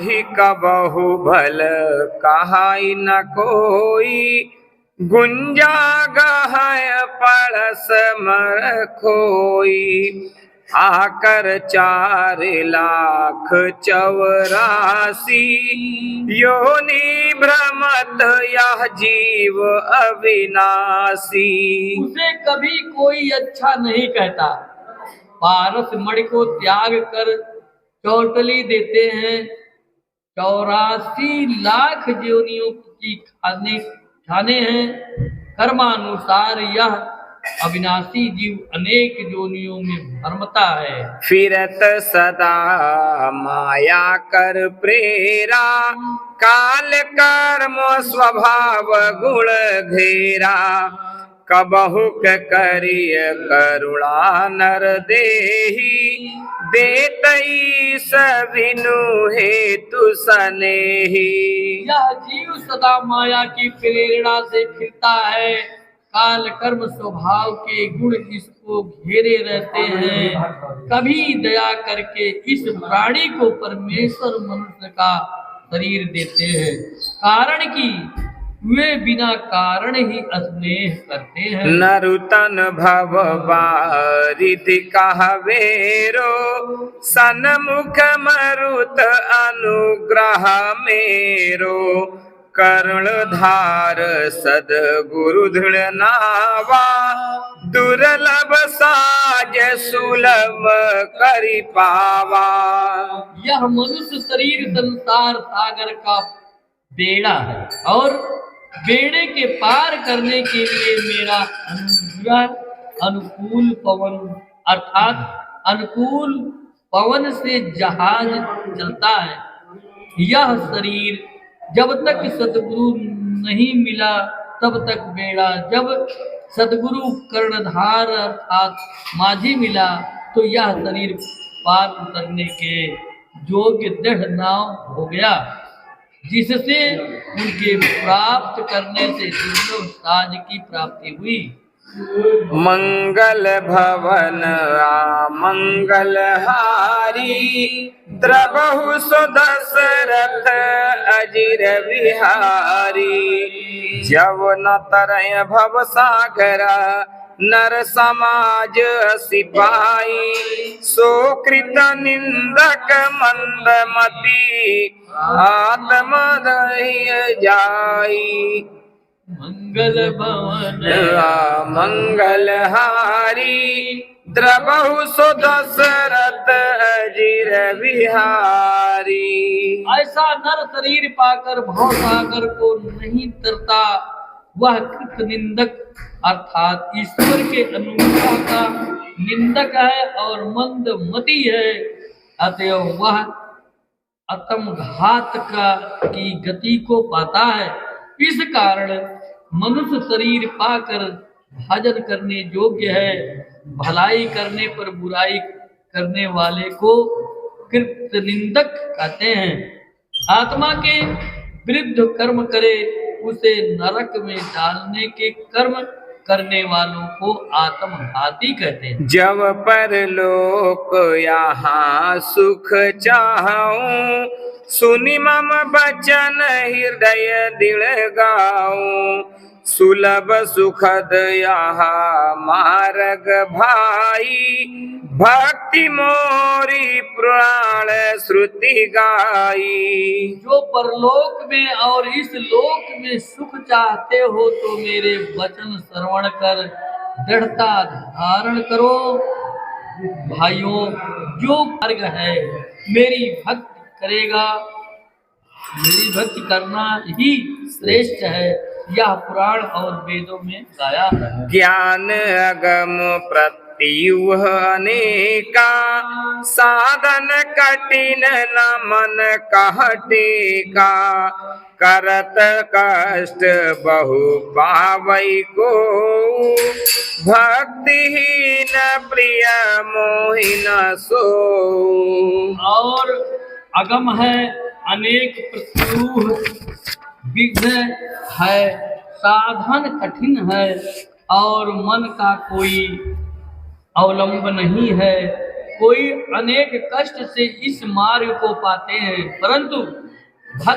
ही कबहु भल कहाई न कोई, गुंजा गहय पड़स मर खोई। आकर 4,84,000 योनि भ्रमत यह जीव अविनाशी। उसे कभी कोई अच्छा नहीं कहता। पारस मणि को त्याग कर चौटली देते हैं। 84 लाख योनियों की खाने हैं। कर्मानुसार यह अविनाशी जीव अनेक योनियों में भ्रमता है। फिरत सदा माया कर प्रेरा, काल कर्म स्वभाव गुण घेरा। कबहु करिय करुणा नर देही, देतई सविनु हेतु सनेही। यह जीव सदा माया की प्रेरणा से फिरता है। काल कर्म स्वभाव के गुण इसको घेरे रहते हैं। कभी दया करके इस प्राणी को परमेश्वर मनुष्य का शरीर देते हैं, कारण कि वे बिना कारण ही स्नेह करते हैं। नरुतन भव बारिधि कहवेरो, सन्मुख मरुत अनुग्रह मेरो। करुणधार सद्गुरु दृढ़ नावा, दुर्लभ साज सुलभ करि पावा। यह मनुष्य शरीर संसार सागर का बेड़ा है और बेड़े के पार करने के लिए मेरा अनुकूल पवन अर्थात अनुकूल पवन से जहाज चलता है। यह शरीर जब तक सद्गुरु नहीं मिला तब तक बेड़ा, जब सद्गुरु कर्णधार अर्थात माझी मिला तो यह शरीर पार उतरने के योग्य दृढ़ नाव हो गया, जिससे उनके प्राप्त करने से दुर्लभ साज की प्राप्ति हुई। मंगल भवन मंगल हारी, द्रबहु सुदशरथ अजिर बिहारी। जवन तरय भव सागर नर समाज सिपाही, सोकृत निंदक मंदमती आत्मदह्य जाई। मंगल भवन मंगल हारी, द्रबहु सुदशरथ अजिर बिहारी। ऐसा नर शरीर पाकर भव सागर को नहीं तरता, वह कृत निंदक अर्थात ईश्वर के अनुग्रह का निंदक है और मंदमती है। अतएव वह अतम घात की गति को पाता है। इस कारण मनुष्य शरीर पाकर भजन करने योग्य है। भलाई करने पर बुराई करने वाले को कृत निंदक कहते हैं। आत्मा के विरुद्ध कर्म करे उसे नरक में डालने के कर्म करने वालों को आत्मघाती कहते हैं। जब परलोक यहाँ सुख चाहूं, सुनि मम बचन हृदय दृढ़ गाऊं। सुलभ सुखद यहाँ मार्ग भाई, भक्ति मोरी प्राण श्रुति गाई। जो परलोक में और इस लोक में सुख चाहते हो तो मेरे वचन श्रवण कर दृढ़ता धारण करो। भाइयों, जो मार्ग है मेरी भक्ति करेगा, मेरी भक्ति करना ही श्रेष्ठ है, यह पुराण और वेदों में गाया है। ज्ञान अगम प्रत्युह अनेका, साधन कठिन न मन कहटेका। करत कष्ट बहु पावई को, भक्तिहीन प्रिय मोहिन सो। और अगम है, अनेक प्रत्युह विघ्न है, साधन कठिन है और मन का कोई अवलंब नहीं है। कोई अनेक कष्ट से इस मार्ग को पाते हैं, परंतु भक्त